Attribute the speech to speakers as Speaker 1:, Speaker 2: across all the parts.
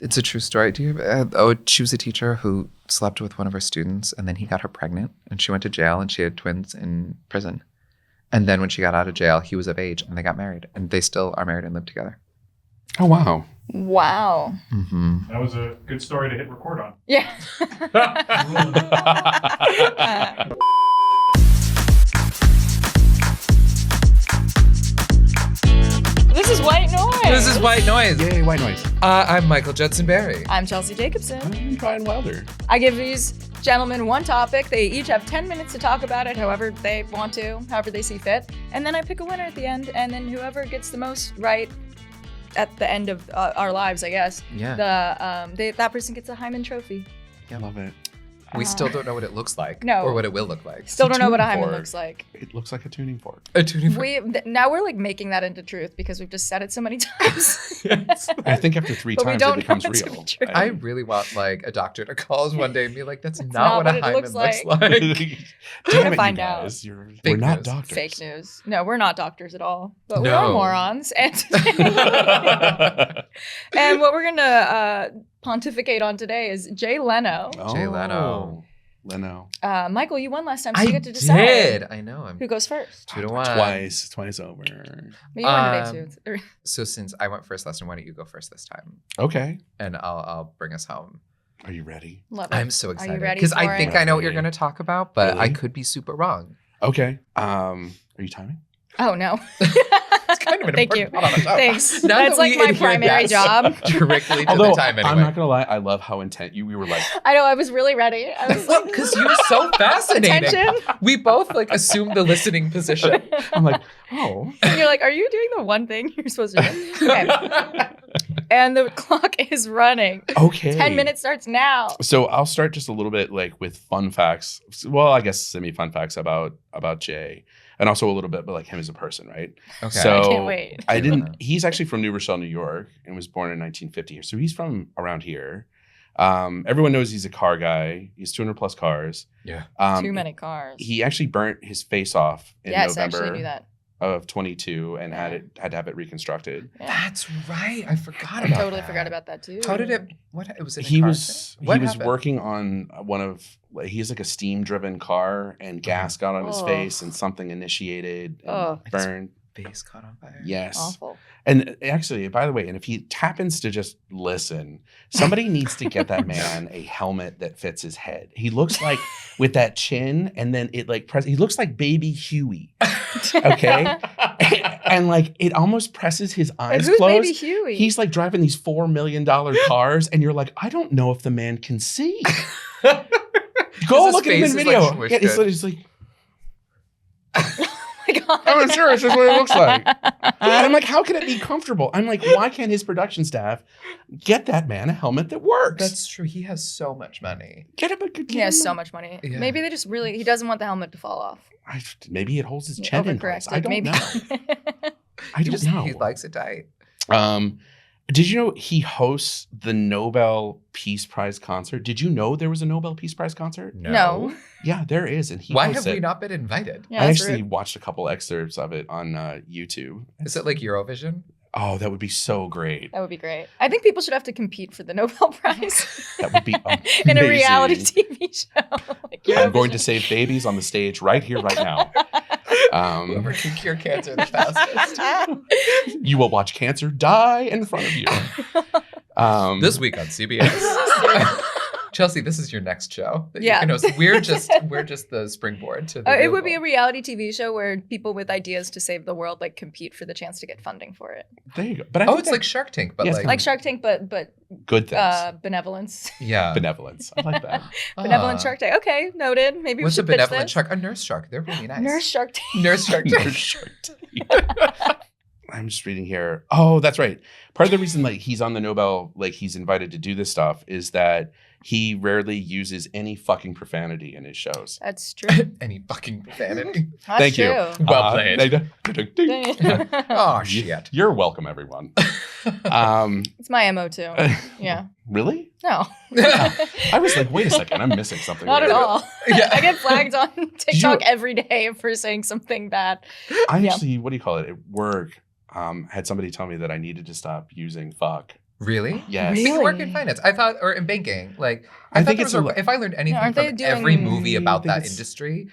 Speaker 1: It's a true story. She was a teacher who slept with one of her students, and then he got her pregnant, and she went to jail, and she had twins in prison. And then when she got out of jail, he was of age, and they got married, and they still are married and live together.
Speaker 2: Oh, wow.
Speaker 3: Wow.
Speaker 1: Mm-hmm.
Speaker 4: That was a good story to hit record on.
Speaker 3: Yeah. This is Whyte Noise.
Speaker 1: This is Whyte Noise.
Speaker 2: Yay, Whyte Noise.
Speaker 1: I'm Michael Judson Berry.
Speaker 3: I'm Chelsea Jacobson.
Speaker 2: I'm Brian Wilder.
Speaker 3: I give these gentlemen one topic. They each have 10 minutes to talk about it however they want to, however they see fit. And then I pick a winner at the end. And then whoever gets the most right at the end of our lives, I guess, that person gets a Hymen Trophy.
Speaker 2: Yeah, love it.
Speaker 1: We still don't know what it looks like.
Speaker 3: No.
Speaker 1: Or what it will look like.
Speaker 3: Still don't know what a
Speaker 2: tuning
Speaker 3: Hymen
Speaker 2: fork.
Speaker 3: looks like.
Speaker 2: It looks like a tuning fork.
Speaker 1: A tuning fork.
Speaker 3: Now we're like making that into truth because we've just said it so many times.
Speaker 2: I think after 3
Speaker 3: But we
Speaker 2: times
Speaker 3: don't
Speaker 2: it becomes
Speaker 3: know it to be
Speaker 2: real.
Speaker 3: true.
Speaker 1: I really want like a doctor to call us one day and be like, that's not
Speaker 3: not
Speaker 1: what
Speaker 3: what
Speaker 1: a
Speaker 3: it
Speaker 1: hymen
Speaker 3: looks
Speaker 1: looks
Speaker 3: like.
Speaker 1: like.
Speaker 2: Damn it,
Speaker 3: find
Speaker 2: you
Speaker 3: out.
Speaker 2: guys.
Speaker 1: Fake
Speaker 2: We're not
Speaker 1: news.
Speaker 2: doctors.
Speaker 3: Fake news. No, we're not doctors at all, but we
Speaker 1: No.
Speaker 3: are morons. And and what we're gonna pontificate on today is Jay Leno.
Speaker 1: Jay Leno.
Speaker 2: Leno.
Speaker 3: Michael, you won last time, so
Speaker 1: I
Speaker 3: you get to decide
Speaker 1: did. I know. I'm
Speaker 3: who goes first.
Speaker 1: 2-1.
Speaker 2: Twice over.
Speaker 3: But you won today too.
Speaker 1: So since I went first last time, why don't you go first this time?
Speaker 2: Okay.
Speaker 1: And I'll bring us home.
Speaker 2: Are you ready?
Speaker 3: Love it.
Speaker 1: I'm so excited.
Speaker 3: ready
Speaker 1: Because
Speaker 3: for
Speaker 1: I think
Speaker 3: it?
Speaker 1: I know what you're going to talk about, but I
Speaker 2: Really?
Speaker 1: could be super wrong.
Speaker 2: Okay. Are you timing?
Speaker 3: Oh no.
Speaker 1: It's kind of an
Speaker 3: Thank
Speaker 1: important
Speaker 3: you.
Speaker 1: part of the show.
Speaker 3: Thanks.
Speaker 1: Now
Speaker 3: That's
Speaker 1: that we
Speaker 3: like my
Speaker 1: adhere
Speaker 3: primary
Speaker 1: that
Speaker 3: job.
Speaker 1: Directly to
Speaker 2: Although,
Speaker 1: the time anyway.
Speaker 2: I'm not going to lie. I love how intent we were like,
Speaker 3: I know. I was really ready. I was like,
Speaker 1: Because you're so fascinating.
Speaker 3: attention.
Speaker 1: We both like assume the listening position.
Speaker 2: I'm like, oh.
Speaker 3: And you're like, are you doing the one thing you're supposed to do? Okay. And the clock is running.
Speaker 2: Okay.
Speaker 3: 10 minutes starts now.
Speaker 2: So I'll start just a little bit like with fun facts. Well, I guess semi-fun facts about Jay. And also a little bit about like him as a person, right?
Speaker 1: Okay.
Speaker 2: So
Speaker 3: I can't wait.
Speaker 2: He's actually from New Rochelle, New York, and was born in 1950. So he's from around here. Everyone knows he's a car guy. He's 200 plus cars.
Speaker 1: Yeah.
Speaker 3: Too many cars.
Speaker 2: He actually burnt his face off in
Speaker 3: Yes, I actually
Speaker 2: November
Speaker 3: knew that.
Speaker 2: of 22 and had to have it reconstructed.
Speaker 3: Yeah.
Speaker 1: That's right. I forgot
Speaker 3: I
Speaker 1: about
Speaker 3: totally
Speaker 1: that.
Speaker 3: forgot about that too.
Speaker 1: How did it? What it was? In a
Speaker 2: He
Speaker 1: car
Speaker 2: was
Speaker 1: accident? What happened?
Speaker 2: working on one of he has like a steam driven car and gas got on his
Speaker 3: Oh.
Speaker 2: face and something initiated and
Speaker 3: Oh.
Speaker 2: burned.
Speaker 1: Face caught on fire.
Speaker 2: Yes.
Speaker 3: Awful.
Speaker 2: And actually, by the way, and if he happens to just listen, somebody needs to get that man a helmet that fits his head. He looks like with that chin, and then it like he looks like baby Huey. Okay, and like it almost presses his
Speaker 3: And
Speaker 2: eyes
Speaker 3: who's
Speaker 2: closed.
Speaker 3: Baby Huey?
Speaker 2: He's like driving these $4 million cars, and you're like, I don't know if the man can see. Go
Speaker 1: His
Speaker 2: look at him in
Speaker 1: face is,
Speaker 2: video.
Speaker 1: like, squished
Speaker 2: Yeah, it's
Speaker 1: in.
Speaker 2: he's like,
Speaker 3: Oh my God.
Speaker 2: I'm sure it's just what it looks like. And I'm like, how can it be comfortable? I'm like, why can't his production staff get that man a helmet that works?
Speaker 1: That's true. He has so much money.
Speaker 2: Get him a good.
Speaker 3: He has so much money.
Speaker 1: Yeah.
Speaker 3: Maybe they just he doesn't want the helmet to fall off.
Speaker 2: Maybe it holds his chin in place.
Speaker 3: Overcorrected.
Speaker 2: I don't
Speaker 3: Maybe.
Speaker 2: know. I don't know.
Speaker 1: He likes it tight.
Speaker 2: Did you know he hosts the Nobel Peace Prize concert? Did you know there was a Nobel Peace Prize concert?
Speaker 3: No.
Speaker 2: Yeah, there is, and he.
Speaker 1: Why
Speaker 2: hosts
Speaker 1: have we
Speaker 2: it.
Speaker 1: not been invited?
Speaker 3: Yeah,
Speaker 2: I
Speaker 3: that's
Speaker 2: actually
Speaker 3: rude.
Speaker 2: watched a couple excerpts of it on YouTube.
Speaker 1: Is it like Eurovision?
Speaker 2: Oh, that would be so great.
Speaker 3: That would be great. I think people should have to compete for the Nobel Prize
Speaker 2: That would be
Speaker 3: in a reality
Speaker 2: amazing.
Speaker 3: TV show. Like
Speaker 2: I'm going to
Speaker 3: Eurovision.
Speaker 2: save babies on the stage right here, right now.
Speaker 1: Whoever can cure cancer the fastest.
Speaker 2: You will watch cancer die in front of you.
Speaker 1: This week on CBS. Chelsea, this is your next show. that you
Speaker 3: Yeah.
Speaker 1: can host. We're just the springboard to the
Speaker 3: It
Speaker 1: real
Speaker 3: would be a
Speaker 1: goal.
Speaker 3: reality TV show where people with ideas to save the world like compete for the chance to get funding for it,
Speaker 2: There you go. But I
Speaker 1: Oh,
Speaker 2: think
Speaker 1: it's
Speaker 2: that-
Speaker 1: like Shark Tank, but
Speaker 2: Yes,
Speaker 1: like,
Speaker 3: like Shark Tank, but
Speaker 2: good things.
Speaker 3: benevolence.
Speaker 1: yeah.
Speaker 2: Benevolence. I like that.
Speaker 3: Benevolent
Speaker 1: Ah.
Speaker 3: Shark Tank. Okay, noted. Maybe
Speaker 1: What's
Speaker 3: we
Speaker 1: a
Speaker 3: should pitch
Speaker 1: benevolent
Speaker 3: this.
Speaker 1: shark? A nurse shark. They're really nice.
Speaker 3: Nurse Shark Tank.
Speaker 1: Nurse shark.
Speaker 2: Nurse Shark Tank. I'm just reading here. Oh, that's right. Part of the reason like he's on the Nobel, like he's invited to do this stuff, is that he rarely uses any fucking profanity in his shows.
Speaker 3: That's true.
Speaker 1: Any fucking profanity.
Speaker 3: That's
Speaker 2: Thank you.
Speaker 3: true.
Speaker 1: Well played. Oh
Speaker 2: You-
Speaker 1: shit.
Speaker 2: You're welcome, everyone.
Speaker 3: It's my MO too. Yeah.
Speaker 2: Really?
Speaker 3: No.
Speaker 2: I was like, wait a second, I'm missing something.
Speaker 3: Not at
Speaker 2: here.
Speaker 3: all.
Speaker 1: Yeah.
Speaker 3: I get flagged on TikTok
Speaker 2: you-
Speaker 3: every day for saying something bad.
Speaker 2: I
Speaker 3: Yeah.
Speaker 2: actually, what do you call it? At work, had somebody tell me that I needed to stop using fuck
Speaker 1: Really?
Speaker 2: Yes.
Speaker 3: Really?
Speaker 1: You work in finance. I thought, or in banking. Like,
Speaker 2: I
Speaker 1: I
Speaker 2: think
Speaker 1: think
Speaker 2: it's
Speaker 1: if I learned anything
Speaker 3: aren't they
Speaker 1: from
Speaker 3: doing-
Speaker 1: every movie
Speaker 2: I
Speaker 1: about
Speaker 2: think
Speaker 1: that
Speaker 2: it's-
Speaker 1: industry,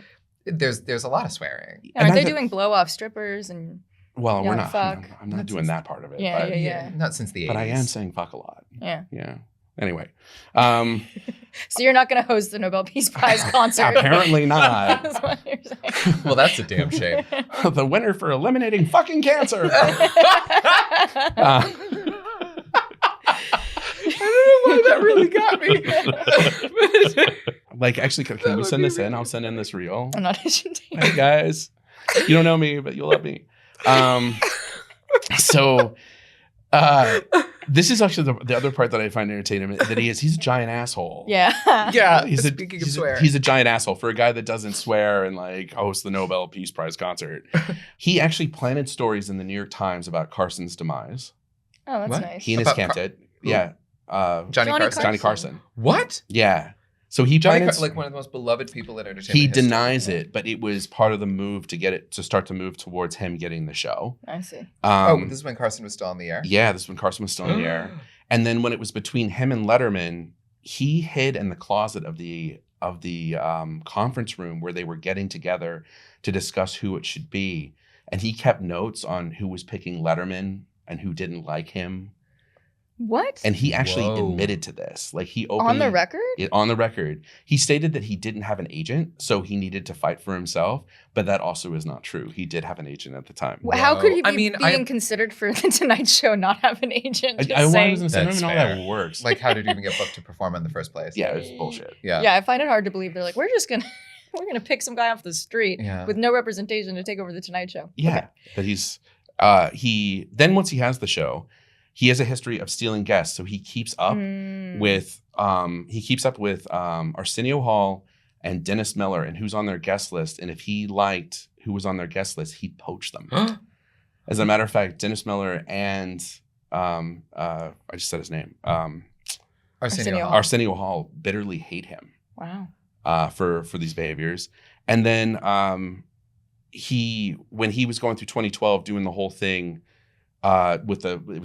Speaker 1: there's a lot of swearing.
Speaker 3: Yeah, aren't
Speaker 2: And
Speaker 3: they
Speaker 2: that's
Speaker 3: doing blow off strippers and
Speaker 2: Well, we're
Speaker 3: Young
Speaker 2: not.
Speaker 3: fuck?
Speaker 2: I'm not doing that part of it.
Speaker 3: Yeah,
Speaker 2: but,
Speaker 3: yeah.
Speaker 1: Not since the 80s.
Speaker 2: but I am saying fuck a lot.
Speaker 3: yeah?
Speaker 2: Yeah. Anyway.
Speaker 3: So you're not going to host the Nobel Peace Prize concert?
Speaker 2: Apparently not.
Speaker 3: That's what you're saying.
Speaker 1: Well, that's a damn shame.
Speaker 2: The winner for eliminating fucking cancer.
Speaker 1: I don't know why that really got me.
Speaker 2: Like, actually, can we send this in? I'll send in this reel.
Speaker 3: An audition tape.
Speaker 2: Hey, guys. You don't know me, but you'll love me. So, this is actually the other part that I find entertaining, that he's a giant asshole.
Speaker 3: Yeah.
Speaker 1: Yeah.
Speaker 2: He's
Speaker 1: Speaking of swear.
Speaker 2: he's a giant asshole for a guy that doesn't swear and like hosts the Nobel Peace Prize concert. He actually planted stories in the New York Times about Carson's demise.
Speaker 3: Oh, that's
Speaker 1: What?
Speaker 3: nice.
Speaker 2: He and his
Speaker 1: About
Speaker 2: candidate.
Speaker 1: who?
Speaker 2: Yeah.
Speaker 1: Johnny
Speaker 3: Johnny
Speaker 1: Carson.
Speaker 2: Johnny Carson.
Speaker 1: What?
Speaker 2: Yeah. So he
Speaker 1: Johnny
Speaker 2: planted,
Speaker 1: like one of the most beloved people in entertainment.
Speaker 2: he
Speaker 1: history.
Speaker 2: denies it, but it was part of the move to get it to start to move towards him getting the show.
Speaker 3: I see.
Speaker 1: Oh, this is when Carson was still on the air?
Speaker 2: Yeah, this is when Carson was still in the air. And then when it was between him and Letterman, he hid in the closet of the conference room where they were getting together to discuss who it should be. And he kept notes on who was picking Letterman and who didn't like him.
Speaker 3: What?
Speaker 2: And he actually
Speaker 1: Whoa.
Speaker 2: admitted to this. Like he openly,
Speaker 3: On the record?
Speaker 2: on the record, he stated that he didn't have an agent, so he needed to fight for himself. But that also is not true. He did have an agent at the time.
Speaker 3: How could he be
Speaker 1: I mean,
Speaker 3: being considered for the Tonight Show not have an agent? Just
Speaker 2: I
Speaker 3: saying.
Speaker 2: wasn't saying I don't
Speaker 1: That's
Speaker 2: even know how
Speaker 1: fair.
Speaker 2: that works.
Speaker 1: Like, how did you even get booked to perform in the first place?
Speaker 2: Yeah, it was bullshit.
Speaker 1: Yeah.
Speaker 3: Yeah, I find it hard to believe they're like, we're gonna pick some guy off the street
Speaker 1: Yeah.
Speaker 3: with no representation to take over the Tonight Show.
Speaker 2: Yeah,
Speaker 3: Okay.
Speaker 2: but he's once he has the show, he has a history of stealing guests. So he keeps up
Speaker 3: Mm.
Speaker 2: with Arsenio Hall and Dennis Miller and who's on their guest list. And if he liked who was on their guest list, he'd poach them. As a matter of fact, Dennis Miller and I just said his name.
Speaker 1: Arsenio Hall.
Speaker 2: Arsenio Hall bitterly hate him.
Speaker 3: Wow.
Speaker 2: For these behaviors. And then when he was going through 2012 doing the whole thing it was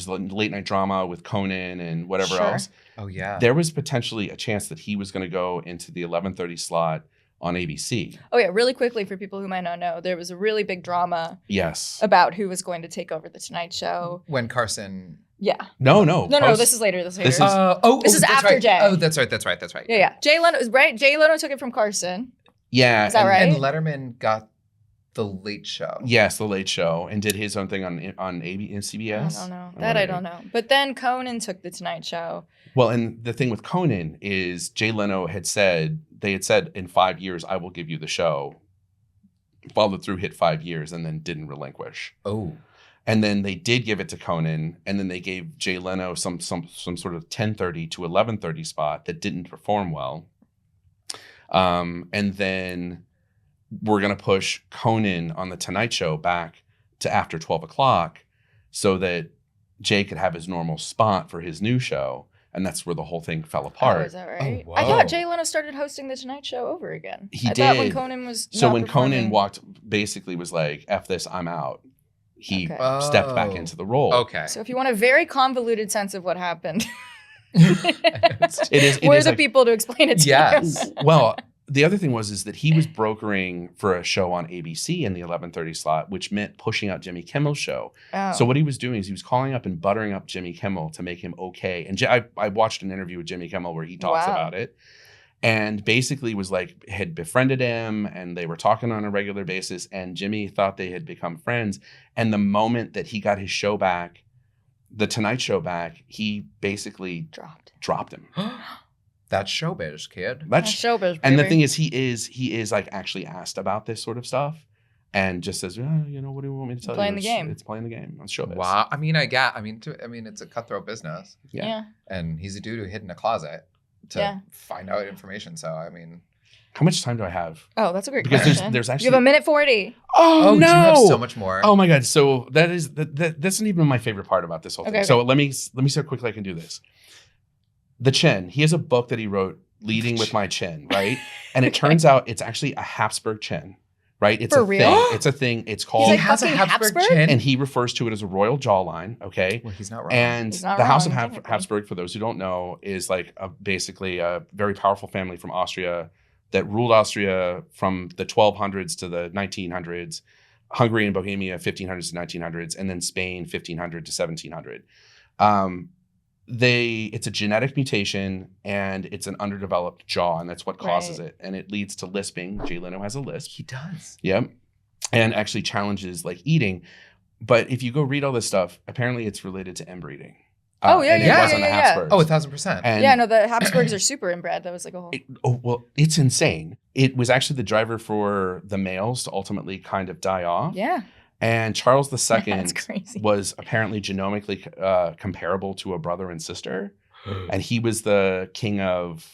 Speaker 2: the late night drama with Conan and whatever
Speaker 3: Sure.
Speaker 2: else,
Speaker 1: Oh, yeah.
Speaker 2: there was potentially a chance that he was going to go into the 11:30 slot on ABC.
Speaker 3: Oh yeah, really quickly for people who might not know, there was a really big drama
Speaker 2: Yes.
Speaker 3: about who was going to take over the Tonight Show.
Speaker 1: When Carson.
Speaker 3: Yeah.
Speaker 2: No.
Speaker 3: No, this is later. This is later.
Speaker 2: This is-
Speaker 3: This is
Speaker 1: that's
Speaker 3: after
Speaker 1: right.
Speaker 3: Jay.
Speaker 1: Oh, that's right.
Speaker 3: yeah. Jay Leno is right. Jay Leno took it from Carson.
Speaker 2: Yeah.
Speaker 3: Is that
Speaker 2: and-
Speaker 3: right?
Speaker 1: And Letterman got the Late Show.
Speaker 2: Yes, the Late Show, and did his own thing on CBS.
Speaker 3: I don't know.
Speaker 2: Or
Speaker 3: That I
Speaker 2: whatever.
Speaker 3: don't know. But then Conan took the Tonight Show.
Speaker 2: Well, and the thing with Conan is Jay Leno had said in 5 years I will give you the show. Followed through, hit 5 years, and then didn't relinquish.
Speaker 1: Oh.
Speaker 2: And then they did give it to Conan, and then they gave Jay Leno some sort of 10:30 to 11:30 spot that didn't perform well. And then we're gonna push Conan on the Tonight Show back to after 12 o'clock, so that Jay could have his normal spot for his new show, and that's where the whole thing fell
Speaker 3: Oh,
Speaker 2: apart.
Speaker 3: is that right?
Speaker 1: Oh,
Speaker 3: I
Speaker 1: whoa.
Speaker 3: thought Jay Leno started hosting the Tonight Show over again.
Speaker 2: He
Speaker 3: I thought when
Speaker 2: did.
Speaker 3: Conan was
Speaker 2: So
Speaker 3: not
Speaker 2: when
Speaker 3: performing-
Speaker 2: Conan basically was like, "F this, I'm out," he
Speaker 3: Okay.
Speaker 2: stepped back
Speaker 1: Oh.
Speaker 2: into the role.
Speaker 1: Okay.
Speaker 3: So if you want a very convoluted sense of what happened,
Speaker 2: It
Speaker 3: we're
Speaker 2: is
Speaker 3: the
Speaker 2: like-
Speaker 3: people to explain it to
Speaker 1: Yes.
Speaker 3: you.
Speaker 2: Well, the other thing was that he was brokering for a show on ABC in the 11:30 slot, which meant pushing out Jimmy Kimmel's show.
Speaker 3: Oh.
Speaker 2: So what he was doing is he was calling up and buttering up Jimmy Kimmel to make him okay. And I watched an interview with Jimmy Kimmel where he talks
Speaker 3: Wow.
Speaker 2: about it, and basically was like, had befriended him, and they were talking on a regular basis, and Jimmy thought they had become friends. And the moment that he got his show back, the Tonight Show back, he basically dropped him.
Speaker 1: That's showbiz, kid.
Speaker 2: That's
Speaker 3: showbiz.
Speaker 2: And the
Speaker 3: baby.
Speaker 2: thing is, he is like actually asked about this sort of stuff, and just says, what do you want me to tell
Speaker 3: Playing
Speaker 2: you?
Speaker 3: the game.
Speaker 2: It's playing the game on showbiz.
Speaker 1: Wow. I mean, it's a cutthroat business,
Speaker 3: Yeah.
Speaker 1: and he's a dude who hid in a closet to
Speaker 3: Yeah.
Speaker 1: find out information. So, I mean,
Speaker 2: How much time do I have?
Speaker 3: Oh, that's a great
Speaker 2: Because
Speaker 3: question.
Speaker 2: there's actually
Speaker 3: You have a minute 40.
Speaker 2: Oh,
Speaker 1: do
Speaker 2: no!
Speaker 1: you have so much more?
Speaker 2: Oh my god! So that's not even my favorite part about this whole thing.
Speaker 3: Okay,
Speaker 2: So let me see how quickly I can do this. The Chin. He has a book that he wrote, "Leading with My Chin," right? And it turns out it's actually a Habsburg Chin, right? It's
Speaker 3: For
Speaker 2: a
Speaker 3: real?
Speaker 2: thing. It's a thing. It's
Speaker 3: He's
Speaker 2: called,
Speaker 3: like
Speaker 1: has a
Speaker 3: fucking
Speaker 1: Habsburg
Speaker 3: Habsburg?
Speaker 1: chin?
Speaker 2: and he refers to it as a royal jawline. Okay.
Speaker 1: Well, he's not wrong.
Speaker 2: And
Speaker 3: He's not
Speaker 2: the House of
Speaker 3: wrong, technically.
Speaker 2: Habsburg, for those who don't know, is like basically a very powerful family from Austria that ruled Austria from the 1200s to the 1900s, Hungary and Bohemia 1500s to 1900s, and then Spain 1500 to 1700. It's a genetic mutation and it's an underdeveloped jaw, and that's what causes it. And it leads to lisping. Jay Leno has a lisp.
Speaker 1: He does.
Speaker 2: Yep. And actually challenges like eating. But if you go read all this stuff, apparently it's related to inbreeding.
Speaker 3: Oh, yeah,
Speaker 2: and
Speaker 3: yeah,
Speaker 2: it wasn't
Speaker 3: yeah,
Speaker 2: the
Speaker 3: yeah.
Speaker 2: Habsburgs.
Speaker 1: Oh, 1,000%.
Speaker 2: And
Speaker 3: Yeah, no, the Habsburgs are super inbred. That was like a whole.
Speaker 2: it's insane. It was actually the driver for the males to ultimately kind of die off.
Speaker 3: Yeah.
Speaker 2: And Charles II
Speaker 3: That's crazy.
Speaker 2: was apparently genomically comparable to a brother and sister. And he was the king of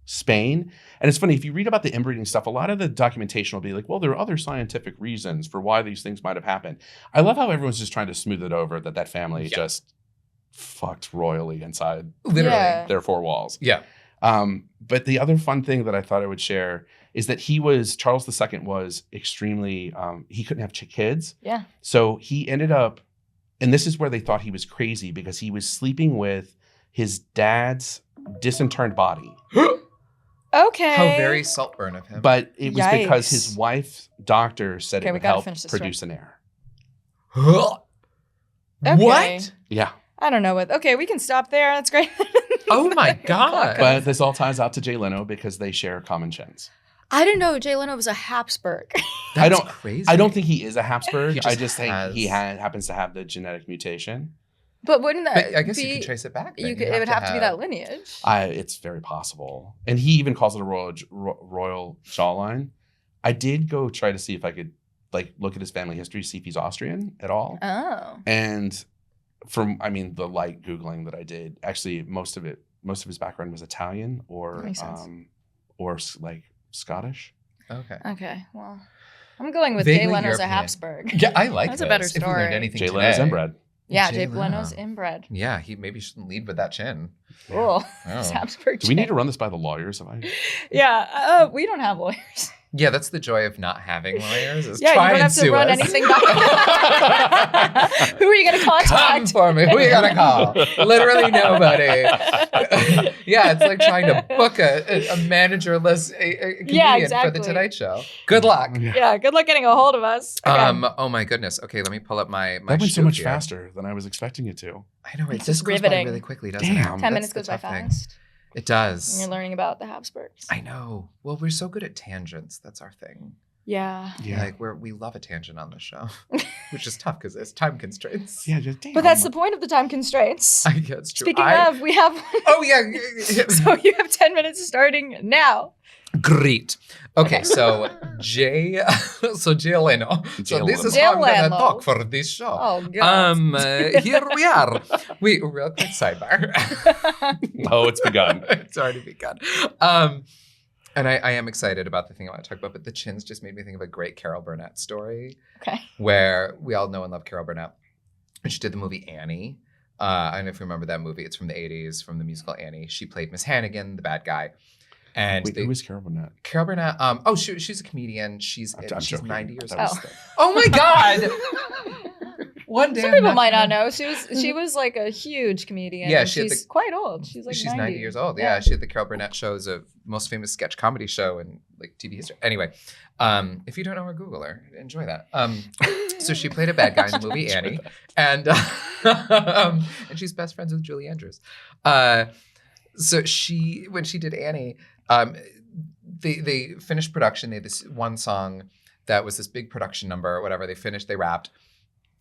Speaker 2: Spain. And it's funny, if you read about the inbreeding stuff, a lot of the documentation will be like, well, there are other scientific reasons for why these things might have happened. I love how everyone's just trying to smooth it over that family just fucked royally inside
Speaker 1: Literally.
Speaker 2: their four walls.
Speaker 1: Yeah.
Speaker 2: But the other fun thing that I thought I would share is that Charles II was extremely, he couldn't have kids.
Speaker 3: Yeah.
Speaker 2: So he ended up, and this is where they thought he was crazy because he was sleeping with his dad's disinterred body.
Speaker 3: Okay.
Speaker 1: How very Saltburn of him.
Speaker 2: But it was because
Speaker 3: Yikes.
Speaker 2: his wife's doctor said
Speaker 3: Okay,
Speaker 2: it
Speaker 3: we
Speaker 2: would
Speaker 3: gotta
Speaker 2: help
Speaker 3: finish this
Speaker 2: produce an heir.
Speaker 3: Okay.
Speaker 1: What?
Speaker 2: Yeah.
Speaker 3: I don't know what. Okay, we can stop there. That's great.
Speaker 1: Oh my God.
Speaker 2: But this all ties out to Jay Leno because they share common chins.
Speaker 3: I didn't know Jay Leno was a Habsburg.
Speaker 1: That's
Speaker 2: don't-
Speaker 1: crazy.
Speaker 2: I don't think he is a Habsburg.
Speaker 1: He
Speaker 2: I
Speaker 1: just
Speaker 2: just think
Speaker 1: has-
Speaker 2: he happens to have the genetic mutation.
Speaker 3: But wouldn't that
Speaker 1: But I guess
Speaker 3: be,
Speaker 1: you could trace it back. Then.
Speaker 3: you could, it would have to be that lineage.
Speaker 2: It's very possible. And he even calls it a royal jawline. I did go try to see if I could look at his family history, see if he's Austrian at all.
Speaker 3: Oh.
Speaker 2: And the light Googling that I did, actually most of his background was Italian or
Speaker 3: Makes sense.
Speaker 2: or like Scottish.
Speaker 1: Okay.
Speaker 3: Okay. Well, I'm going with
Speaker 1: Vaguely
Speaker 3: Jay Leno's a
Speaker 1: European.
Speaker 3: Habsburg.
Speaker 1: Yeah, I like
Speaker 3: That's a
Speaker 1: this.
Speaker 3: better
Speaker 1: If we
Speaker 3: story.
Speaker 1: learned anything
Speaker 2: Jay
Speaker 1: today.
Speaker 2: Leno's inbred.
Speaker 3: Yeah,
Speaker 1: Jay
Speaker 3: Jay Leno's
Speaker 1: Leno.
Speaker 3: inbred.
Speaker 1: Yeah, he maybe shouldn't lead with that chin.
Speaker 3: Cool.
Speaker 1: Oh.
Speaker 3: Habsburg.
Speaker 2: Do we need
Speaker 3: chin.
Speaker 2: to run this by the lawyers?
Speaker 3: Yeah. We don't have lawyers.
Speaker 1: Yeah, that's the joy of not having lawyers. Is
Speaker 3: Yeah,
Speaker 1: try
Speaker 3: you don't
Speaker 1: and
Speaker 3: have to
Speaker 1: sue
Speaker 3: run
Speaker 1: us.
Speaker 3: anything by. Who are you going to
Speaker 1: Come
Speaker 3: contact?
Speaker 1: for me. Who you gonna call? Literally nobody. Yeah, it's like trying to book a managerless a comedian
Speaker 3: Yeah,
Speaker 1: for
Speaker 3: exactly.
Speaker 1: the Tonight Show. Good luck.
Speaker 3: Yeah, good luck getting a hold of us. Okay.
Speaker 1: Oh my goodness. Okay, let me pull up my
Speaker 2: That went so
Speaker 1: shoe
Speaker 2: much
Speaker 1: here.
Speaker 2: faster than I was expecting it to.
Speaker 1: I know it
Speaker 3: It's
Speaker 1: just
Speaker 3: just
Speaker 1: goes by
Speaker 3: riveting.
Speaker 1: really quickly, doesn't
Speaker 2: Damn.
Speaker 1: it?
Speaker 3: 10
Speaker 1: That's
Speaker 3: minutes
Speaker 1: the
Speaker 3: goes by
Speaker 1: tough thing.
Speaker 3: fast.
Speaker 1: It
Speaker 3: And
Speaker 1: does.
Speaker 3: you're learning about the Habsburgs.
Speaker 1: I know. Well, we're so good at tangents. That's our thing.
Speaker 3: Yeah.
Speaker 2: Yeah.
Speaker 1: Like we love a tangent on the show, which is tough because it's time constraints.
Speaker 2: Yeah, just damn.
Speaker 3: But that's the point of the time constraints.
Speaker 1: I guess it's true.
Speaker 3: Speaking of, we have.
Speaker 1: Oh yeah.
Speaker 3: So you have 10 minutes starting now.
Speaker 1: Great. Okay, so Jay Leno. So this is
Speaker 3: Jay
Speaker 1: how I'm gonna
Speaker 3: Leno.
Speaker 1: talk for this show.
Speaker 3: Oh, God.
Speaker 1: Here we are. Real quick sidebar.
Speaker 2: Oh, it's begun.
Speaker 1: It's already begun. And I am excited about the thing I want to talk about, but the chins just made me think of a great Carol Burnett story
Speaker 3: Okay.
Speaker 1: where we all know and love Carol Burnett. And she did the movie Annie. I don't know if you remember that movie. It's from the 80s, from the musical Annie. She played Miss Hannigan, the bad guy. And
Speaker 2: Wait, who was Carol Burnett?
Speaker 1: Carol Burnett, she's a comedian. She's
Speaker 2: I'm joking.
Speaker 1: 90 years
Speaker 2: That
Speaker 1: old.
Speaker 2: was
Speaker 1: Oh my God! One day
Speaker 3: Some people might not know. She was like a huge comedian.
Speaker 1: Yeah,
Speaker 3: and
Speaker 1: she had
Speaker 3: she's quite old. She's like
Speaker 1: she's
Speaker 3: 90.
Speaker 1: 90 years old. Yeah, she had the Carol Burnett shows of most famous sketch comedy show in like TV history. Anyway, if you don't know her, Google her. Enjoy that. So she played a bad guy in the movie Annie, and she's best friends with Julie Andrews. So when she did Annie, they finished production. They had this one song that was this big production number or whatever. They finished, they wrapped.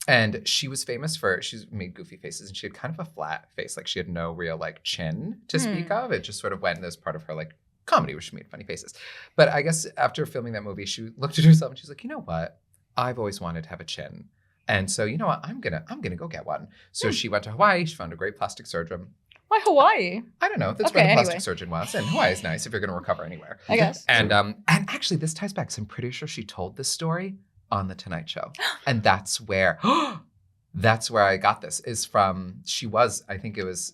Speaker 1: And she was famous she's made goofy faces and she had kind of a flat face. Like she had no real like chin to speak of. It just sort of went as part of her like comedy where she made funny faces. But I guess after filming that movie, she looked at herself and she's like, you know what? I've always wanted to have a chin. And so, you know what? I'm gonna go get one. So she went to Hawaii. She found a great plastic surgeon.
Speaker 3: Why Hawaii?
Speaker 1: I don't know. That's
Speaker 3: Okay,
Speaker 1: where the
Speaker 3: anyway.
Speaker 1: plastic surgeon was. And Hawaii is nice if you're going to recover anywhere.
Speaker 3: I guess.
Speaker 1: And actually, this ties back. So I'm pretty sure she told this story on the Tonight Show, and that's where I got this. Is from I think it was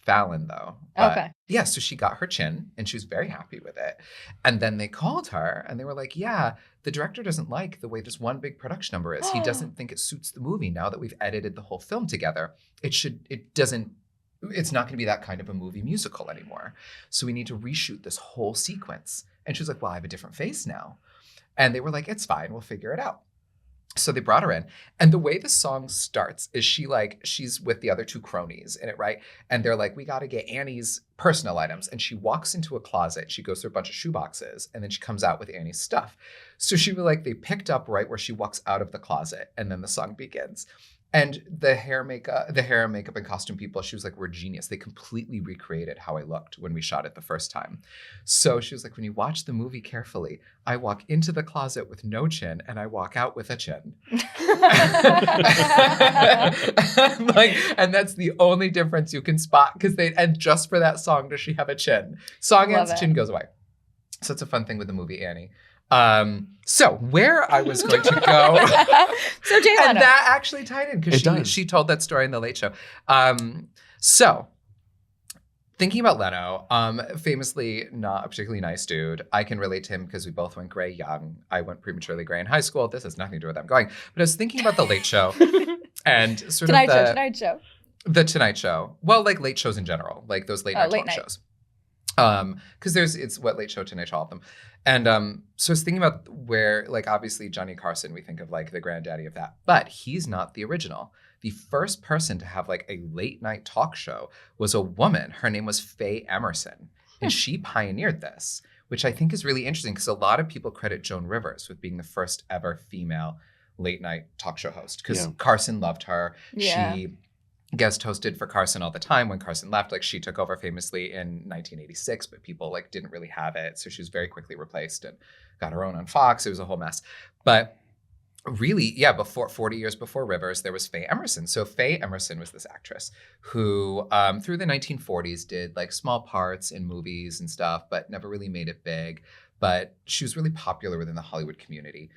Speaker 1: Fallon, though. But,
Speaker 3: Okay.
Speaker 1: yeah, so she got her chin, and she was very happy with it. And then they called her, and they were like, yeah, the director doesn't like the way this one big production number is. He doesn't think it suits the movie now that we've edited the whole film together. It's not going to be that kind of a movie musical anymore. So we need to reshoot this whole sequence. And she was like, well, I have a different face now. And they were like, it's fine. We'll figure it out. So they brought her in. And the way the song starts is she's with the other two cronies in it, right? And they're like, we got to get Annie's personal items. And she walks into a closet. She goes through a bunch of shoeboxes. And then she comes out with Annie's stuff. So she was like, they picked up right where she walks out of the closet. And then the song begins. And the hair, makeup, and costume people, she was like, we're genius. They completely recreated how I looked when we shot it the first time. So she was like, when you watch the movie carefully, I walk into the closet with no chin and I walk out with a chin. And that's the only difference you can spot and just for that song does she have a chin. Song ends, chin goes away. So it's a fun thing with the movie Annie. So where I was going to go,
Speaker 3: so Jay Leno.
Speaker 1: And that actually tied in because she told that story in the Late Show. So thinking about Leno, famously not a particularly nice dude. I can relate to him because we both went gray young. I went prematurely gray in high school. This has nothing to do with where I'm going. But I was thinking about the Late Show and sort
Speaker 3: Tonight
Speaker 1: of
Speaker 3: the
Speaker 1: Tonight Show. Well, like late shows in general, like those late night talk shows. Because it's what Late Show, Tonight Show, all of them. And so I was thinking about where, like, obviously Johnny Carson, we think of like the granddaddy of that, but he's not the original. The first person to have like a late night talk show was a woman. Her name was Faye Emerson, and she pioneered this, which I think is really interesting because a lot of people credit Joan Rivers with being the first ever female late night talk show host because Carson loved her.
Speaker 3: Yeah.
Speaker 1: She guest hosted for Carson all the time. When Carson left, like she took over famously in 1986, but people like didn't really have it. So she was very quickly replaced and got her own on Fox. It was a whole mess. But really, 40 years before Rivers, there was Faye Emerson. So Faye Emerson was this actress who through the 1940s did like small parts in movies and stuff, but never really made it big. But she was really popular within the Hollywood community.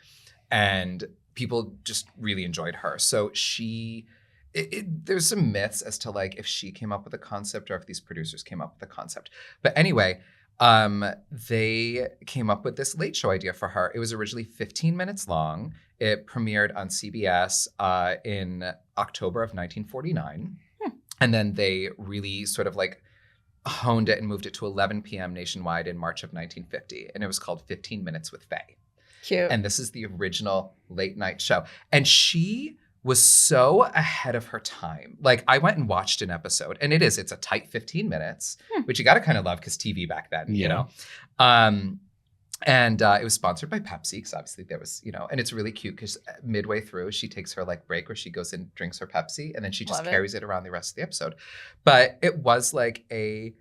Speaker 1: And people just really enjoyed her. So there's some myths as to like if she came up with a concept or if these producers came up with a concept. But anyway, they came up with this late show idea for her. It was originally 15 minutes long. It premiered on CBS in October of 1949. And then they really sort of like honed it and moved it to 11 p.m. nationwide in March of 1950. And it was called 15 Minutes with Faye.
Speaker 3: Cute.
Speaker 1: And this is the original late night show. And she was so ahead of her time. Like I went and watched an episode and it's a tight 15 minutes, which you got to kind of love because TV back then, you know? And it was sponsored by Pepsi because obviously there was, and it's really cute because midway through she takes her like break where she goes and drinks her Pepsi and then she just carries it around the rest of the episode. But it was like a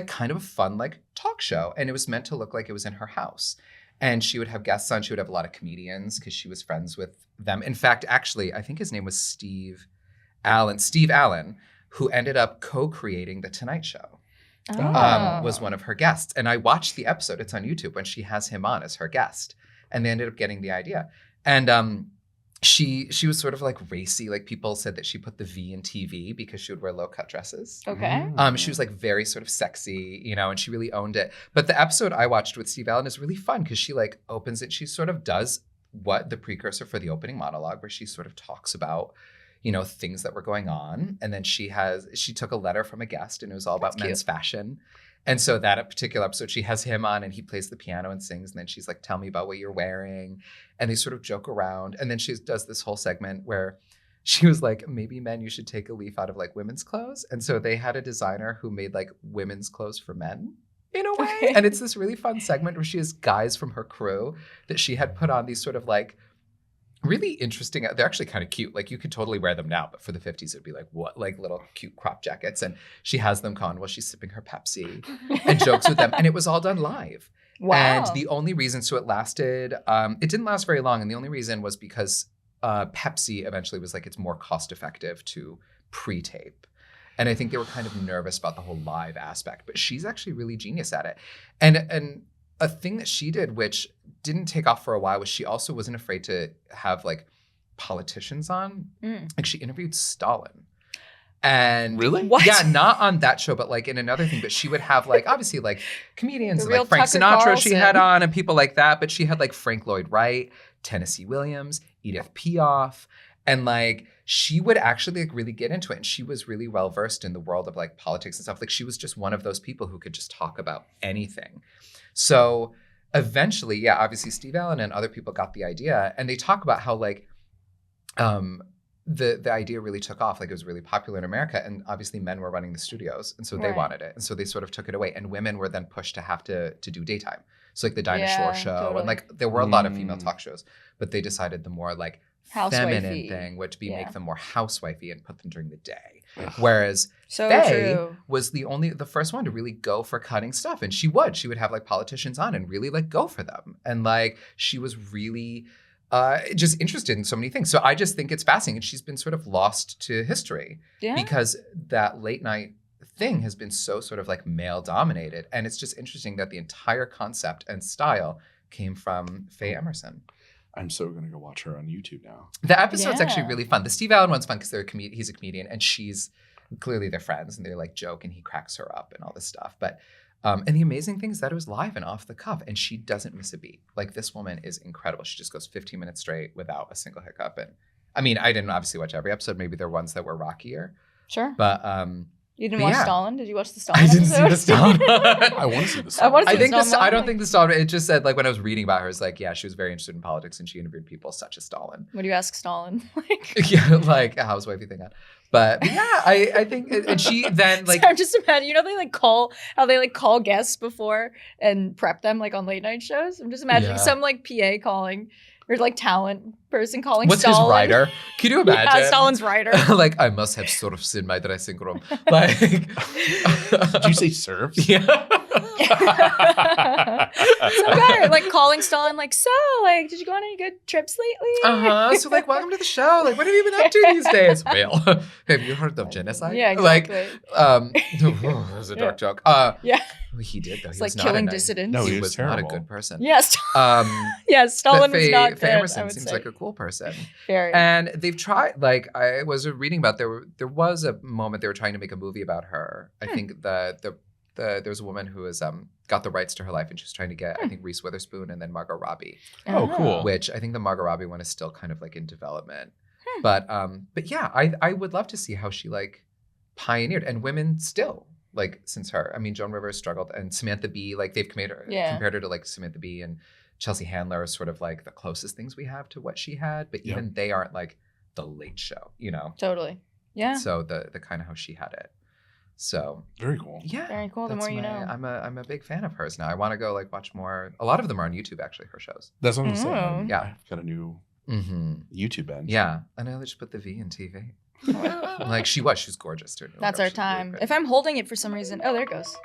Speaker 1: kind of a fun like talk show and it was meant to look like it was in her house. And she would have guests on. She would have a lot of comedians because she was friends with them. In fact, actually, I think his name was Steve Allen, who ended up co-creating The Tonight Show, was one of her guests. And I watched the episode. It's on YouTube when she has him on as her guest. And they ended up getting the idea. And she was sort of like racy. Like people said that she put the V in TV because she would wear low-cut dresses.
Speaker 3: Okay.
Speaker 1: She was like very sort of sexy, and she really owned it. But the episode I watched with Steve Allen is really fun because she like opens it. She sort of does what the precursor for the opening monologue where she sort of talks about, things that were going on. And then she took a letter from a guest and it was all about men's fashion. And so that particular episode, she has him on and he plays the piano and sings. And then she's like, tell me about what you're wearing. And they sort of joke around. And then she does this whole segment where she was like, maybe men, you should take a leaf out of like women's clothes. And so they had a designer who made like women's clothes for men in a way.
Speaker 3: Okay.
Speaker 1: And it's this really fun segment where she has guys from her crew that she had put on these sort of like really interesting. They're actually kind of cute. Like you could totally wear them now, but for the 50s, it'd be like what, like little cute crop jackets. And she has them on while she's sipping her Pepsi and jokes with them. And it was all done live.
Speaker 3: Wow.
Speaker 1: And the only reason, so it lasted, it didn't last very long. And the only reason was because Pepsi eventually was like, it's more cost effective to pre-tape. And I think they were kind of nervous about the whole live aspect, but she's actually really genius at it. And a thing that she did, which didn't take off for a while, was she also wasn't afraid to have like politicians on. Like she interviewed Stalin. And
Speaker 2: Really?
Speaker 3: What?
Speaker 1: Yeah, not on that show, but like in another thing. But she would have like obviously like comedians
Speaker 3: The
Speaker 1: and
Speaker 3: real
Speaker 1: like Frank
Speaker 3: Tucker
Speaker 1: Sinatra she had
Speaker 3: Carlson.
Speaker 1: on and people like that. But she had like Frank Lloyd Wright, Tennessee Williams, Edith Piaf. And like she would actually like really get into it. And she was really well versed in the world of like politics and stuff. Like she was just one of those people who could just talk about anything. So eventually, yeah, obviously Steve Allen and other people got the idea. And they talk about how like the idea really took off. Like it was really popular in America. And obviously men were running the studios. And so they
Speaker 3: Right.
Speaker 1: wanted it. And so they sort of took it away. And women were then pushed to have to do daytime. So like the Dinah
Speaker 3: Yeah,
Speaker 1: Shore show.
Speaker 3: totally.
Speaker 1: And like there were a lot of female talk shows. But they decided the more like feminine
Speaker 3: Housewifey.
Speaker 1: thing would be
Speaker 3: Yeah.
Speaker 1: make them more housewifey and put them during the day.
Speaker 2: Ugh.
Speaker 1: Whereas
Speaker 3: So
Speaker 1: Faye
Speaker 3: true.
Speaker 1: was the first one to really go for cutting stuff. And she would have like politicians on and really like go for them. And like she was really just interested in so many things. So I just think it's fascinating. And she's been sort of lost to history
Speaker 3: Yeah.
Speaker 1: because that late night thing has been so sort of like male dominated. And it's just interesting that the entire concept and style came from Faye Emerson.
Speaker 2: I'm so going to go watch her on YouTube now.
Speaker 1: The episode's actually
Speaker 3: Yeah.
Speaker 1: really fun. The Steve Allen one's fun because he's a comedian and she's clearly they're friends and they like joke and he cracks her up and all this stuff. But and the amazing thing is that it was live and off the cuff and she doesn't miss a beat. Like this woman is incredible. She just goes 15 minutes straight without a single hiccup. And I mean, I didn't obviously watch every episode. Maybe there were ones that were rockier,
Speaker 3: Sure.
Speaker 1: but
Speaker 3: You didn't
Speaker 1: but
Speaker 3: watch
Speaker 1: yeah.
Speaker 3: Stalin? Did you watch the Stalin
Speaker 1: I didn't see
Speaker 3: episode?
Speaker 1: the Stalin.
Speaker 2: I want to see this.
Speaker 3: I wanna
Speaker 1: I
Speaker 3: see
Speaker 1: think
Speaker 3: the
Speaker 1: this.
Speaker 3: Stalin
Speaker 1: I don't
Speaker 3: one.
Speaker 1: think the Stalin. It just said like when I was reading about her, it's like yeah, she was very interested in politics and she interviewed people such as Stalin.
Speaker 3: What do you ask Stalin? Like,
Speaker 1: Yeah, like a housewifey thing. But yeah, I think, and she then like
Speaker 3: so I'm just imagining, you know, they like call guests before and prep them like on late night shows. I'm just imagining
Speaker 1: Yeah.
Speaker 3: some like PA calling or like talent person calling
Speaker 1: what's
Speaker 3: Stalin.
Speaker 1: his writer? Can you imagine?
Speaker 3: Yeah, Stalin's writer.
Speaker 1: Like I must have sort of in my dressing room. Like,
Speaker 2: Did you say serves?
Speaker 1: yeah.
Speaker 3: Some guy like calling Stalin, like, so, like, did you go on any good trips lately?
Speaker 1: So like, welcome to the show. Like, what have you been up to these days? Well, have you heard of genocide?
Speaker 3: Yeah, exactly.
Speaker 1: Like, it was a dark joke.
Speaker 3: Yeah.
Speaker 1: He did though.
Speaker 3: It's
Speaker 1: He
Speaker 3: like
Speaker 1: was not a
Speaker 3: killing
Speaker 1: nice-
Speaker 3: dissidents.
Speaker 2: No,
Speaker 1: He
Speaker 2: he was
Speaker 1: was not a
Speaker 2: terrible.
Speaker 1: good person.
Speaker 3: Yes. Yes,
Speaker 1: But
Speaker 3: Stalin was
Speaker 1: Faye,
Speaker 3: not
Speaker 1: Faye
Speaker 3: good, I
Speaker 1: Emerson
Speaker 3: would
Speaker 1: seems
Speaker 3: say.
Speaker 1: like a cool person.
Speaker 3: Very.
Speaker 1: And they've tried, like I was reading about, there was a moment they were trying to make a movie about her. I think there's a woman who has got the rights to her life and she was trying to get, I think, Reese Witherspoon and then Margot Robbie,
Speaker 2: Oh, cool.
Speaker 1: which I think the Margot Robbie one is still kind of like in development. But yeah, I would love to see how she like pioneered and women still like since her. I mean, Joan Rivers struggled and Samantha Bee, like they've compared her to like Samantha Bee and Chelsea Handler is sort of like the closest things we have to what she had, but even they aren't like the Late Show, you know?
Speaker 3: Totally. Yeah.
Speaker 1: So the kind of how she had it. So
Speaker 2: Very cool.
Speaker 1: yeah,
Speaker 3: Very cool. The
Speaker 1: that's
Speaker 3: more you know.
Speaker 1: I'm a big fan of hers now. I want to go like watch more. A lot of them are on YouTube actually. Her shows.
Speaker 2: That's what I'm
Speaker 3: Oh.
Speaker 2: saying.
Speaker 1: Yeah.
Speaker 2: I've got a new
Speaker 1: Mm-hmm.
Speaker 2: YouTube bench.
Speaker 1: Yeah, and I just put the V in TV. Like she's gorgeous too.
Speaker 3: That's our time. If I'm holding it for some reason, oh, there it goes.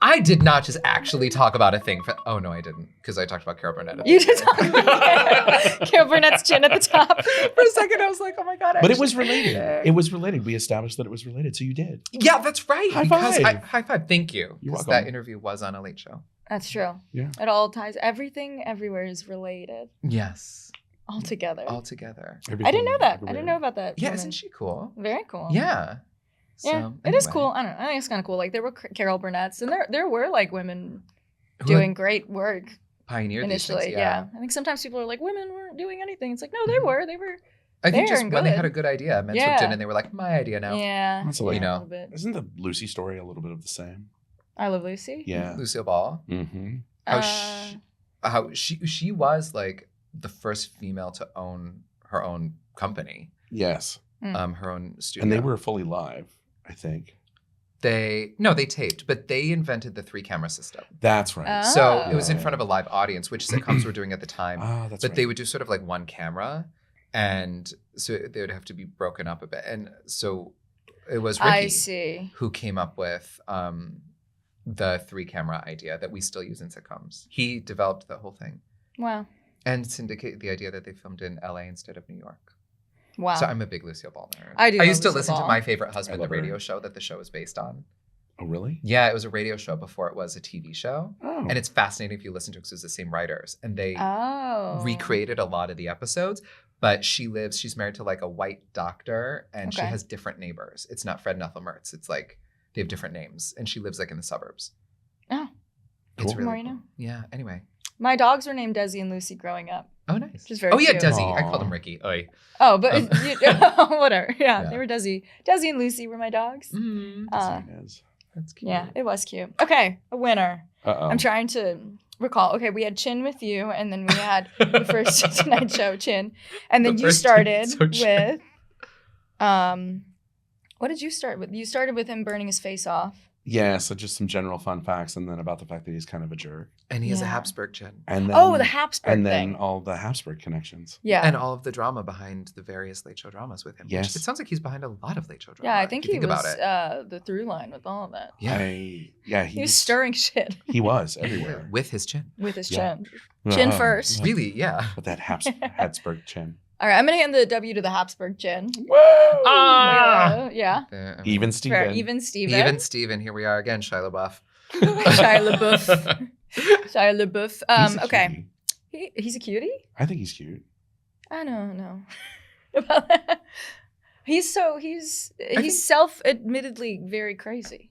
Speaker 1: I did not just actually talk about a thing. Oh no, I didn't, because I talked about Carol Burnett.
Speaker 3: You did talk about Carol Burnett's chin at the top.
Speaker 1: For a second, I was like, oh my god.
Speaker 2: But it was
Speaker 1: actually-
Speaker 2: related. It was related. We established that it was related. So you did.
Speaker 1: Yeah, that's right.
Speaker 2: High
Speaker 1: because
Speaker 2: five.
Speaker 1: high five. Thank you.
Speaker 2: You're
Speaker 1: 'Cause
Speaker 2: welcome.
Speaker 1: That interview was on a Late Show.
Speaker 3: That's true.
Speaker 2: Yeah.
Speaker 3: It all ties. Everything everywhere is related
Speaker 1: Yes,
Speaker 3: all together.
Speaker 1: all together.
Speaker 3: I didn't know that. I
Speaker 2: Everywhere.
Speaker 3: didn't know about that.
Speaker 1: Yeah,
Speaker 3: woman.
Speaker 1: isn't she cool?
Speaker 3: Very cool.
Speaker 1: Yeah.
Speaker 3: Yeah,
Speaker 1: So,
Speaker 3: it is
Speaker 1: anyway.
Speaker 3: cool. I don't know. I think it's kind of cool. Like there were Carol Burnett's, and there were like women
Speaker 1: Who
Speaker 3: doing great work
Speaker 1: pioneered these
Speaker 3: initially.
Speaker 1: things,
Speaker 3: Yeah. I think sometimes people are like, women weren't doing anything. It's like, no, they
Speaker 1: Mhm.
Speaker 3: were. They were.
Speaker 1: I think
Speaker 3: Fair
Speaker 1: just
Speaker 3: and
Speaker 1: when they
Speaker 3: good.
Speaker 1: had a good idea, men swooped in
Speaker 3: Yeah.
Speaker 1: and they were like, my idea now.
Speaker 3: Yeah.
Speaker 2: That's like-
Speaker 1: You know.
Speaker 3: a little bit.
Speaker 2: Isn't the Lucy story a little bit of the same?
Speaker 3: I Love Lucy.
Speaker 2: Yeah.
Speaker 1: Lucille Ball.
Speaker 2: Mm-hmm.
Speaker 1: How she was like the first female to own her own company,
Speaker 2: Yes.
Speaker 1: her own studio.
Speaker 2: And they were fully live, I think.
Speaker 1: they taped, but they invented the 3-camera system.
Speaker 2: That's right.
Speaker 1: So
Speaker 3: Oh.
Speaker 1: it was in front of a live audience, which sitcoms were doing at the time.
Speaker 2: Ah, that's
Speaker 1: But
Speaker 2: right.
Speaker 1: they would do sort of like one camera, and so they would have to be broken up a bit. And so it was Ricky
Speaker 3: I see.
Speaker 1: who came up with the 3-camera idea that we still use in sitcoms. He developed the whole thing
Speaker 3: Wow.
Speaker 1: and syndicated the idea that they filmed in LA instead of New York.
Speaker 3: Wow.
Speaker 1: So I'm a big Lucille Ball nerd.
Speaker 3: I do
Speaker 1: I
Speaker 3: love
Speaker 1: used to
Speaker 3: Lucille
Speaker 1: listen
Speaker 3: Ball.
Speaker 1: to My Favorite Husband,
Speaker 2: I
Speaker 1: the
Speaker 2: love her.
Speaker 1: radio show that the show is based on.
Speaker 2: Oh, really?
Speaker 1: Yeah, it was a radio show before it was a TV show.
Speaker 2: Oh.
Speaker 1: And it's fascinating if you listen to it because it's the same writers. And they
Speaker 3: Oh.
Speaker 1: recreated a lot of the episodes, But she's married to like a white doctor, and she
Speaker 3: Okay.
Speaker 1: has different neighbors. It's not Fred and Ethel Mertz. It's like they have different names, and she lives like in the suburbs.
Speaker 3: Oh,
Speaker 1: It's
Speaker 2: Cool.
Speaker 1: really
Speaker 3: More you
Speaker 1: cool.
Speaker 3: know.
Speaker 1: Yeah. Anyway.
Speaker 3: my dogs were named Desi and Lucy growing up.
Speaker 1: Oh, nice.
Speaker 3: Which is very
Speaker 1: oh yeah,
Speaker 3: cute.
Speaker 1: Desi. I
Speaker 2: Aw.
Speaker 1: called him Ricky. Oy.
Speaker 3: Oh, but whatever. Yeah,
Speaker 1: Yeah.
Speaker 3: they were Desi. Desi and Lucy were my dogs.
Speaker 1: Mm, that's cute.
Speaker 3: Yeah, it was cute. Okay, a winner.
Speaker 2: Uh-oh.
Speaker 3: I'm trying to recall. Okay, we had Chin with you, and then we had the first Tonight Show, Chin, and then
Speaker 1: The
Speaker 3: you
Speaker 1: first
Speaker 3: started
Speaker 1: Tonight Show, Chin.
Speaker 3: with, what did you start with? You started with him burning his face off.
Speaker 2: Yeah, so just some general fun facts, and then about the fact that he's kind of a jerk,
Speaker 1: And he has a
Speaker 3: Yeah.
Speaker 1: Habsburg chin.
Speaker 2: and then
Speaker 3: Oh, the Habsburg
Speaker 2: and then
Speaker 3: thing.
Speaker 2: all the Habsburg connections.
Speaker 3: Yeah,
Speaker 1: And all of the drama behind the various late show dramas with him. which
Speaker 2: Yes.
Speaker 1: it sounds like he's behind a lot of late show drama.
Speaker 3: yeah. I
Speaker 1: if
Speaker 3: think
Speaker 1: you
Speaker 3: he
Speaker 1: think
Speaker 3: was
Speaker 1: about it.
Speaker 3: the through line with all of that.
Speaker 1: Yeah.
Speaker 3: He was stirring shit
Speaker 2: He was everywhere.
Speaker 1: With his chin.
Speaker 3: with his
Speaker 2: Yeah.
Speaker 3: chin. Chin first.
Speaker 1: Really, yeah.
Speaker 2: With that Habsburg chin.
Speaker 3: All right, I'm gonna hand the W to the Habsburg Chin.
Speaker 2: Whoa!
Speaker 3: Yeah,
Speaker 2: Even
Speaker 3: fair.
Speaker 2: Steven.
Speaker 3: Even Steven.
Speaker 1: Even Steven, here we are again, Shia LaBeouf.
Speaker 3: Shia LaBeouf. Shia LaBeouf.
Speaker 2: He's a
Speaker 3: Okay.
Speaker 2: cutie.
Speaker 3: He's a cutie?
Speaker 2: I think he's cute.
Speaker 3: I don't know about that. He's
Speaker 1: think-
Speaker 3: self-admittedly very crazy.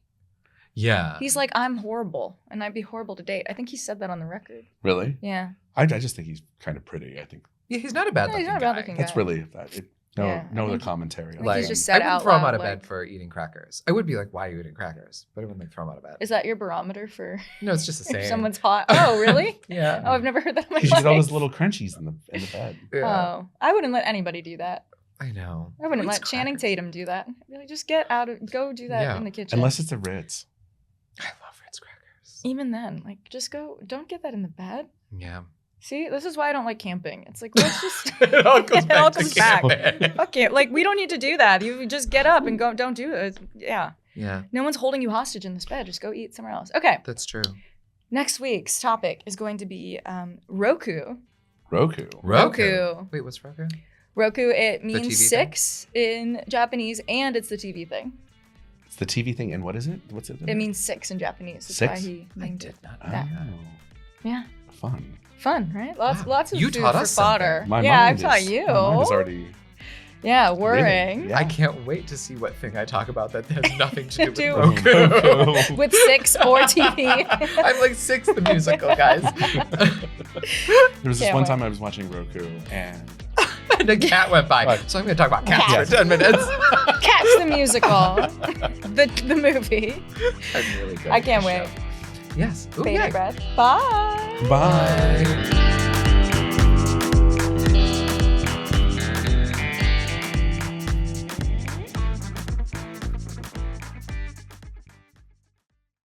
Speaker 1: Yeah.
Speaker 3: He's like, I'm horrible and I'd be horrible to date. I think he said that on the record.
Speaker 2: Really?
Speaker 3: Yeah.
Speaker 2: I just think he's kind of pretty. I think
Speaker 1: Yeah, he's not a bad
Speaker 3: No,
Speaker 1: looking
Speaker 3: he's not a
Speaker 1: guy.
Speaker 3: bad-looking
Speaker 2: that's
Speaker 3: guy.
Speaker 2: really that.
Speaker 3: Yeah, I
Speaker 2: No other
Speaker 3: think-
Speaker 2: commentary. on
Speaker 3: Like, he's
Speaker 2: him.
Speaker 3: just said
Speaker 1: I wouldn't
Speaker 3: out
Speaker 1: throw him
Speaker 3: loud,
Speaker 1: out of
Speaker 3: like-
Speaker 1: bed for eating crackers. I would be like, why are you eating crackers? But I wouldn't like throw him out of bed.
Speaker 3: Is that your barometer for
Speaker 1: No, it's just the same.
Speaker 3: if someone's hot? Oh, really?
Speaker 1: Yeah.
Speaker 3: Oh, I've never heard that in my
Speaker 2: Because you get all
Speaker 3: life.
Speaker 2: those little crunchies in the bed.
Speaker 1: Yeah.
Speaker 3: Oh, I wouldn't let anybody do that.
Speaker 1: I know.
Speaker 3: I wouldn't
Speaker 1: Who
Speaker 3: let
Speaker 1: eats
Speaker 3: Channing
Speaker 1: crackers?
Speaker 3: Tatum do that. Really, just get out of, go do that
Speaker 1: Yeah.
Speaker 3: in the kitchen.
Speaker 2: Unless it's a Ritz.
Speaker 1: I love Ritz crackers.
Speaker 3: Even then, like, just go, don't get that in the bed.
Speaker 1: Yeah.
Speaker 3: See, this is why I don't like camping. It's like, let's just,
Speaker 1: It all goes
Speaker 3: It
Speaker 1: back
Speaker 3: all
Speaker 1: to
Speaker 3: comes back.
Speaker 1: camping.
Speaker 3: okay, like, we don't need to do that. You just get up and go, don't do it. Yeah.
Speaker 1: Yeah,
Speaker 3: No one's holding you hostage in this bed. Just go eat somewhere else. Okay.
Speaker 1: that's true.
Speaker 3: Next week's topic is going to be Roku.
Speaker 2: Roku.
Speaker 3: Roku.
Speaker 1: Wait, what's Roku?
Speaker 3: Roku, it
Speaker 1: TV
Speaker 3: means
Speaker 1: thing?
Speaker 3: 6 in Japanese, and it's the TV thing.
Speaker 2: It's the TV thing, and what is it? What's it?
Speaker 3: It means 6 in Japanese. That's
Speaker 2: 6?
Speaker 3: why he
Speaker 1: I
Speaker 3: named
Speaker 1: did
Speaker 3: it.
Speaker 1: not know
Speaker 3: that.
Speaker 1: that.
Speaker 3: Yeah.
Speaker 2: Fun.
Speaker 3: Fun, right? Lots
Speaker 1: Wow.
Speaker 3: of
Speaker 1: You
Speaker 3: food
Speaker 1: taught
Speaker 3: for
Speaker 1: us something.
Speaker 3: fodder.
Speaker 2: My
Speaker 3: Yeah,
Speaker 2: mind
Speaker 3: I've taught
Speaker 2: is-
Speaker 3: you.
Speaker 2: My mind is already.
Speaker 3: Yeah,
Speaker 2: riveted.
Speaker 3: worrying.
Speaker 2: Yeah.
Speaker 1: I can't wait to see what thing I talk about that has nothing to do with
Speaker 3: Do-
Speaker 1: Roku.
Speaker 2: Roku.
Speaker 3: With 6 or TV.
Speaker 1: I'm like 6 the musical, guys.
Speaker 2: There was this
Speaker 3: Can't
Speaker 2: one
Speaker 3: wait.
Speaker 2: time I was watching Roku, and
Speaker 1: And a cat went by.
Speaker 2: Right.
Speaker 1: So I'm going to talk about cats
Speaker 3: Cats.
Speaker 1: for 10 minutes.
Speaker 3: Cats the musical. the movie.
Speaker 1: I'm really good.
Speaker 3: I
Speaker 1: at
Speaker 3: can't
Speaker 1: this
Speaker 3: wait.
Speaker 1: show. Yes. Ooh,
Speaker 3: Baby
Speaker 1: yeah.
Speaker 3: breath. Bye.
Speaker 2: bye.